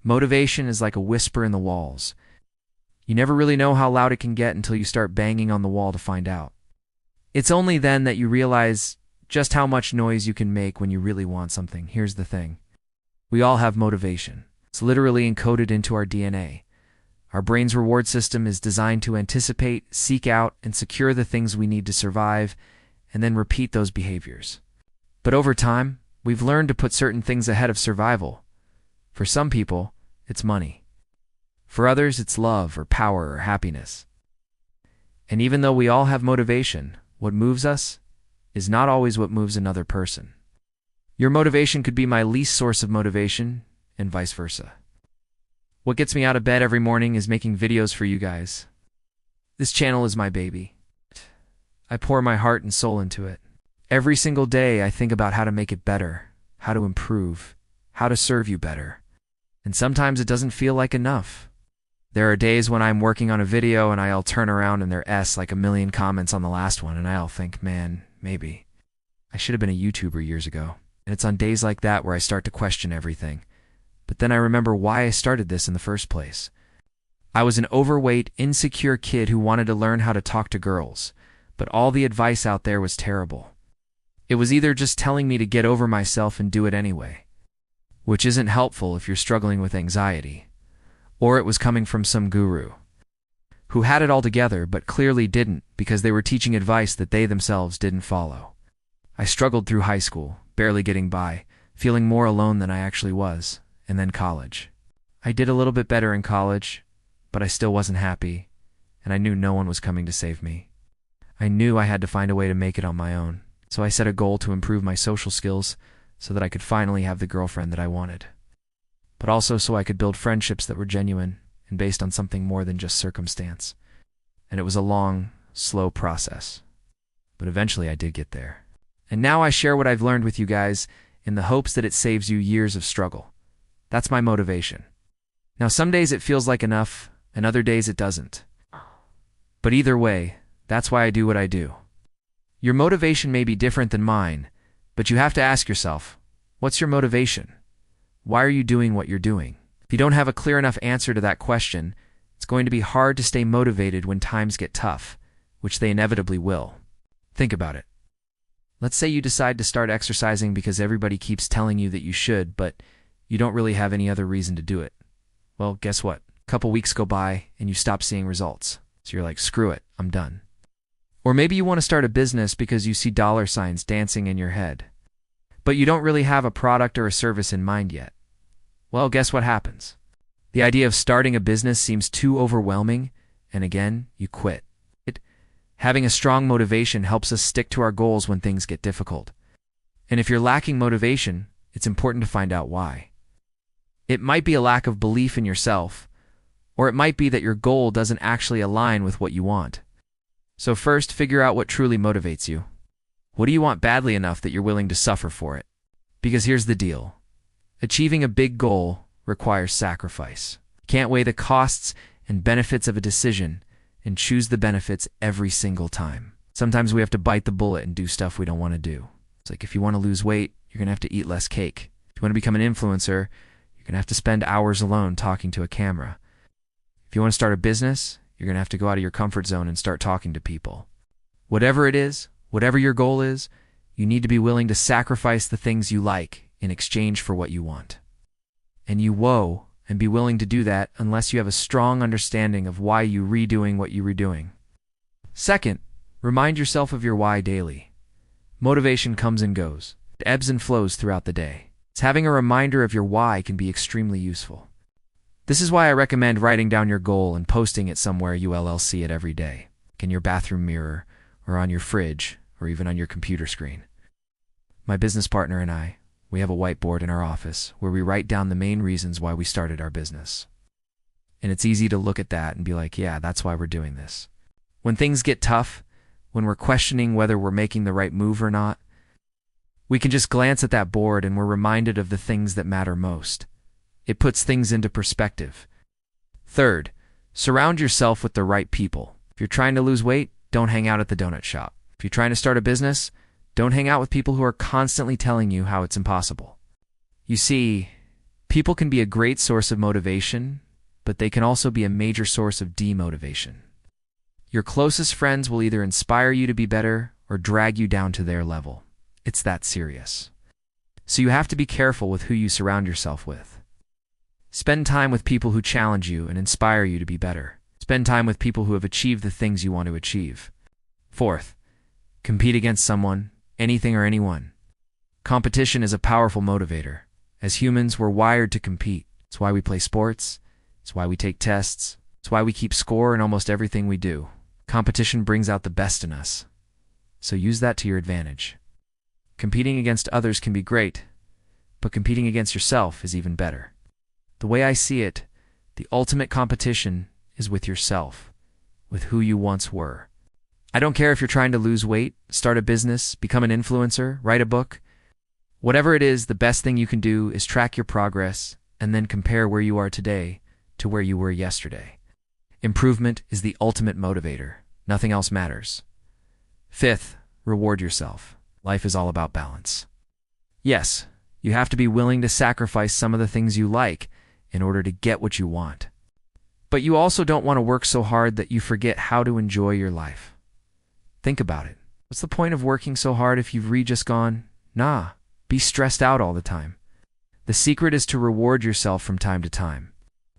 Motivation is like a whisper in the walls. You never really know how loud it can get until you start banging on the wall to find out. It's only then that you realize just how much noise you can make when you really want something. Here's the thing. We all have motivation. It's literally encoded into our DNA. Our brain's reward system is designed to anticipate, seek out, and secure the things we need to survive, and then repeat those behaviors. But over time, we've learned to put certain things ahead of survival. For some people, it's money. For others, it's love or power or happiness. And even though we all have motivation, what moves us is not always what moves another person. Your motivation could be my least source of motivation, and vice versa. What gets me out of bed every morning is making videos for you guys. This channel is my baby. I pour my heart and soul into it. Every single day I think about how to make it better, how to improve, how to serve you better. And sometimes it doesn't feel like enough. There are days when I'm working on a video and I'll turn around and there's like a million comments on the last one and I'll think, man, maybe I should have been a YouTuber years ago. And it's on days like that where I start to question everything. But then I remember why I started this in the first place. I was an overweight, insecure kid who wanted to learn how to talk to girls, but all the advice out there was terrible. It was either just telling me to get over myself and do it anyway, which isn't helpful if you're struggling with anxiety, or it was coming from some guru who had it all together but clearly didn't because they were teaching advice that they themselves didn't follow. I struggled through high school, barely getting by, feeling more alone than I actually was. And then college. I did a little bit better in college, but I still wasn't happy, and I knew no one was coming to save me. I knew I had to find a way to make it on my own, so I set a goal to improve my social skills so that I could finally have the girlfriend that I wanted, but also so I could build friendships that were genuine and based on something more than just circumstance. And it was a long, slow process, but eventually I did get there. And now I share what I've learned with you guys in the hopes that it saves you years of struggle. That's my motivation. Now, some days it feels like enough, and other days it doesn't. But either way, that's why I do what I do. Your motivation may be different than mine, but you have to ask yourself, what's your motivation? Why are you doing what you're doing? If you don't have a clear enough answer to that question, it's going to be hard to stay motivated when times get tough, which they inevitably will. Think about it. Let's say you decide to start exercising because everybody keeps telling you that you should, but you don't really have any other reason to do it. Well, guess what? A couple weeks go by and you stop seeing results. So you're like, screw it, I'm done. Or maybe you want to start a business because you see dollar signs dancing in your head, but you don't really have a product or a service in mind yet. Well, guess what happens? The idea of starting a business seems too overwhelming, and again, you quit. Having a strong motivation helps us stick to our goals when things get difficult. And if you're lacking motivation, it's important to find out why. It might be a lack of belief in yourself, or it might be that your goal doesn't actually align with what you want. So first, figure out what truly motivates you. What do you want badly enough that you're willing to suffer for it? Because here's the deal. Achieving a big goal requires sacrifice. You can't weigh the costs and benefits of a decision and choose the benefits every single time. Sometimes we have to bite the bullet and do stuff we don't want to do. It's like if you want to lose weight, you're going to have to eat less cake. If you want to become an influencer, you're going to have to spend hours alone talking to a camera. If you want to start a business, you're going to have to go out of your comfort zone and start talking to people. Whatever it is, whatever your goal is, you need to be willing to sacrifice the things you like in exchange for what you want. And you won't and be willing to do that unless you have a strong understanding of why you're redoing what you're redoing. Second, remind yourself of your why daily. Motivation comes and goes. It ebbs and flows throughout the day. Having a reminder of your why can be extremely useful. This is why I recommend writing down your goal and posting it somewhere you'll see it every day, in your bathroom mirror, or on your fridge, or even on your computer screen. My business partner and I, we have a whiteboard in our office where we write down the main reasons why we started our business. And it's easy to look at that and be like, yeah, that's why we're doing this. When things get tough, when we're questioning whether we're making the right move or not, we can just glance at that board and we're reminded of the things that matter most. It puts things into perspective. Third, surround yourself with the right people. If you're trying to lose weight, don't hang out at the donut shop. If you're trying to start a business, don't hang out with people who are constantly telling you how it's impossible. You see, People can be a great source of motivation, but they can also be a major source of demotivation. Your closest friends will either inspire you to be better or drag you down to their level. It's that serious. So you have to be careful with who you surround yourself with. Spend time with people who challenge you and inspire you to be better. Spend time with people who have achieved the things you want to achieve. Fourth, compete against someone, anything or anyone. Competition is a powerful motivator. As humans, we're wired to compete. It's why we play sports. It's why we take tests. It's why we keep score in almost everything we do. Competition brings out the best in us. So use that to your advantage. Competing against others can be great, but competing against yourself is even better. The way I see it, the ultimate competition is with yourself, with who you once were. I don't care if you're trying to lose weight, start a business, become an influencer, write a book. Whatever it is, the best thing you can do is track your progress and then compare where you are today to where you were yesterday. Improvement is the ultimate motivator. Nothing else matters. Fifth, reward yourself. Life is all about balance. Yes, you have to be willing to sacrifice some of the things you like in order to get what you want. But you also don't want to work so hard that you forget how to enjoy your life. Think about it. What's the point of working so hard if you've just gone, nah, be stressed out all the time? The secret is to reward yourself from time to time.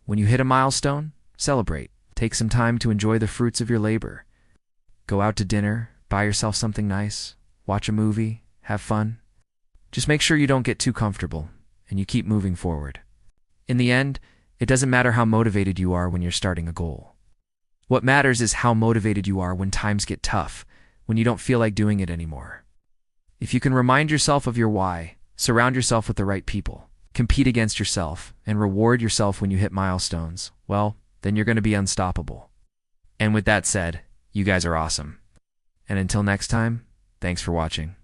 When you hit a milestone, celebrate. Take some time to enjoy the fruits of your labor. Go out to dinner, buy yourself something nice, watch a movie, have fun. Just make sure you don't get too comfortable and you keep moving forward. In the end, it doesn't matter how motivated you are when you're starting a goal. What matters is how motivated you are when times get tough, when you don't feel like doing it anymore. If you can remind yourself of your why, surround yourself with the right people, compete against yourself, and reward yourself when you hit milestones, well, then you're going to be unstoppable. And with that said, you guys are awesome. And until next time, thanks for watching.